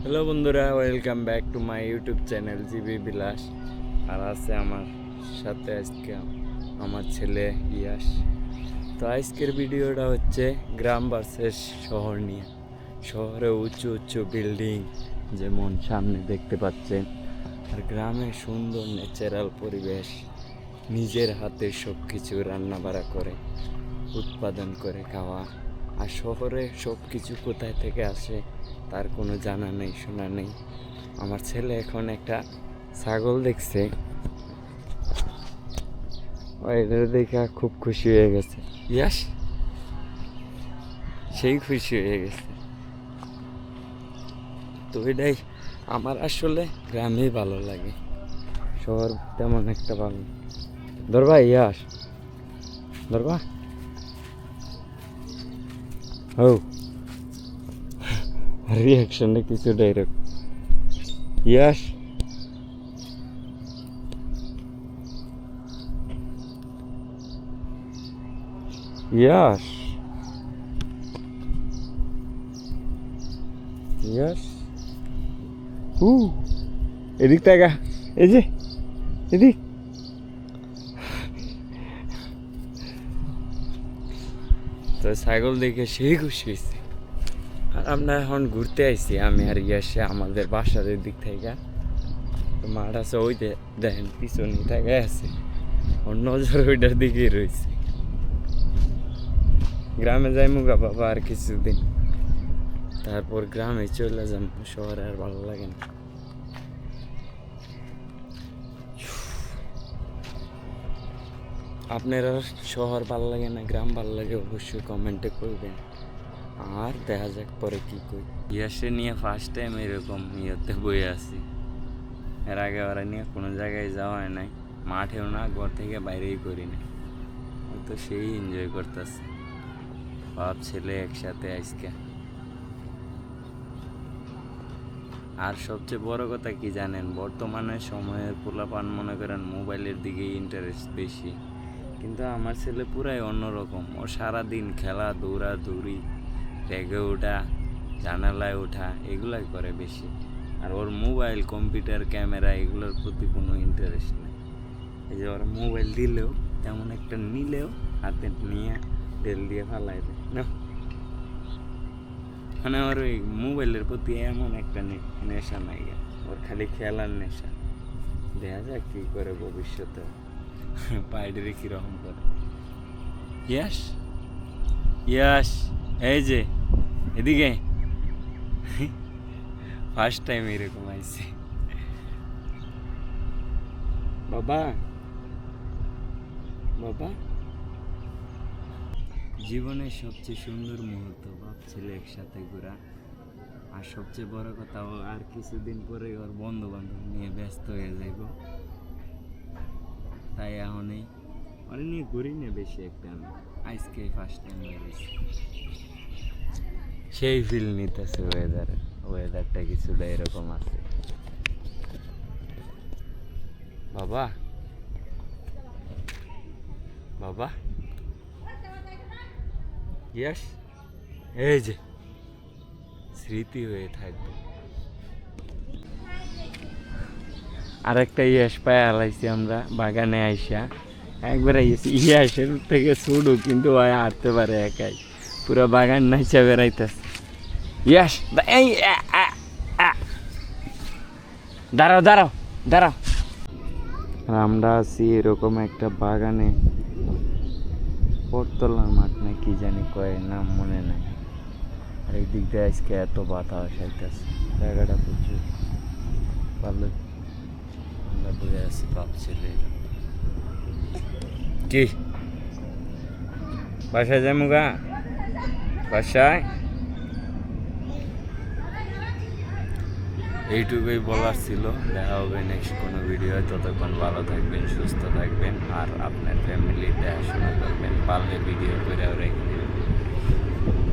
Hello বন্ধুরা, welcome back to my YouTube channel GB বিলাস। আর আছে আমার সাথে আজকে আমার ছেলে ইয়াস। তো আজকের ভিডিওটা হচ্ছে গ্রাম ভার্সেস শহর নিয়ে। শহরে উঁচু উঁচু বিল্ডিং যেমন সামনে দেখতে পাচ্ছেন, আর গ্রামে সুন্দর ন্যাচারাল পরিবেশ, নিজের হাতে সব কিছু রান্নাবাড়া করে উৎপাদন করে খাওয়া। আর শহরে সব কিছু কোথায় থেকে আসে তার কোনো জানা নেই, শোনা নেই। আমার ছেলে এখন একটা ছাগল দেখছে, এটা দেখে খুব খুশি হয়ে গেছে। ইয়াস, সেই খুশি হয়ে গেছে। তো এটাই আমার আসলে গ্রামেই ভালো লাগে, শহর তেমন একটা ভালো। ধরবা ইয়াস, ধরবা। ও রিয়াকশনে কিছু ডাইরেক্ট। ইয়াস, ইয়াস, ইয়াস। এদিক টাকা, এই যে এদিক। তো ছাগল দেখে সেই খুশি হয়েছে। আর আমরা এখন ঘুরতে আইছি, আমি আর ইয়াসে আমাদের বাসার দিক থেকে। তো মাঠ আছে ওই দেখেন পিছনে থেকে আছে, ওর নজর ওইটার দিকেই রয়েছে। গ্রামে যাই মুগা বাবা আর কিছুদিন, তারপর গ্রামে চলে যান, শহরে আর ভালো লাগে না। আপনারা শহর ভালো লাগে না গ্রাম ভালো লাগে অবশ্যই কমেন্টে করবেন। আর দেখা যাক পরে কি করি। ইয়াসে নিয়ে ফার্স্ট টাইম এরকম ইয়েতে বয়ে আসি। এর আগে ওরা নিয়ে কোনো জায়গায় যাওয়া হয় নাই, মাঠেও না, ঘর থেকে বাইরেই করি না। তো সেই এনজয় করতেছে, বাপ ছেলে একসাথে আজকে। আর সবচেয়ে বড় কথা কি জানেন, বর্তমানে সময়ের পোলাপান মনে করেন মোবাইলের দিকেই ইন্টারেস্ট বেশি, কিন্তু আমার ছেলে পুরাই অন্যরকম। ও সারাদিন খেলা, দৌড়াদৌড়ি, রেগে ওঠা, জানালায় ওঠা, এগুলাই করে বেশি। আর ওর মোবাইল, কম্পিউটার, ক্যামেরা এগুলোর প্রতি কোনো ইন্টারেস্ট নেই। এই যে ওর মোবাইল দিলেও তেমন একটা নিলেও হাতে নিয়ে ডেল দিয়ে ফালাই দেয় না। মানে ওর ওই মোবাইলের প্রতি এমন একটা নেশা নাই, ওর খালি খেলার নেশা। দেখা যাক কী করে ভবিষ্যতে, পাইডারে কীরকম করে। ইয়াস, ইয়াস, এই যে এদিকে ফার্স্ট টাইম এরকম আইছে। বাবা, বাবা, জীবনের সবচেয়ে সুন্দর মুহূর্ত বাপ ছেলে একসাথে ঘোরা। আর সবচেয়ে বড় কথা, ও আর কিছুদিন পরে ওর বন্ধু বান্ধব নিয়ে ব্যস্ত হয়ে যাইব। তাই এখনই ওরা নিয়ে ঘুরি না বেশি একটা। আমি আজকে ফার্স্ট টাইম বেরিয়েছি, সেই ফিল নিতেছে। ওয়েদারটা কিছুটা এরকম আছে। বাবা, বাবা, ইয়াস, এই যে স্মৃতি হয়ে থাকবে। আরেকটা ইয়াস পায়ে হালাইছি আমরা বাগানে আইসা। একবার আইসি ইয়াসের থেকে ছুটু, কিন্তু ওই হাঁটতে পারে একাই, পুরো বাগান নাইচা বেড়াইতেছে। ইয়াস, এই দাঁড়াও দাঁড়াও দাঁড়াও। আমরা আছি এরকম একটা বাগানে, পরতলার মাঠ না কি জানি কয়, নাম মনে নাই। আর এই দিক দিয়ে আজকে এত বাতাস আইতেছে, জায়গাটা প্রচুর ভালো। আমরা বুঝে আছি বাপ ছেলে। কি বাসায় যাই মুগা, বাসায়। এইটুকুই বলার ছিল। দেখা হবে নেক্সট কোনো ভিডিও। ততক্ষণ ভালো থাকবেন, সুস্থ থাকবেন, আর আপনার ফ্যামিলি দেখাশোনা করবেন। পারলে ভিডিও করে রেখে দেবেন।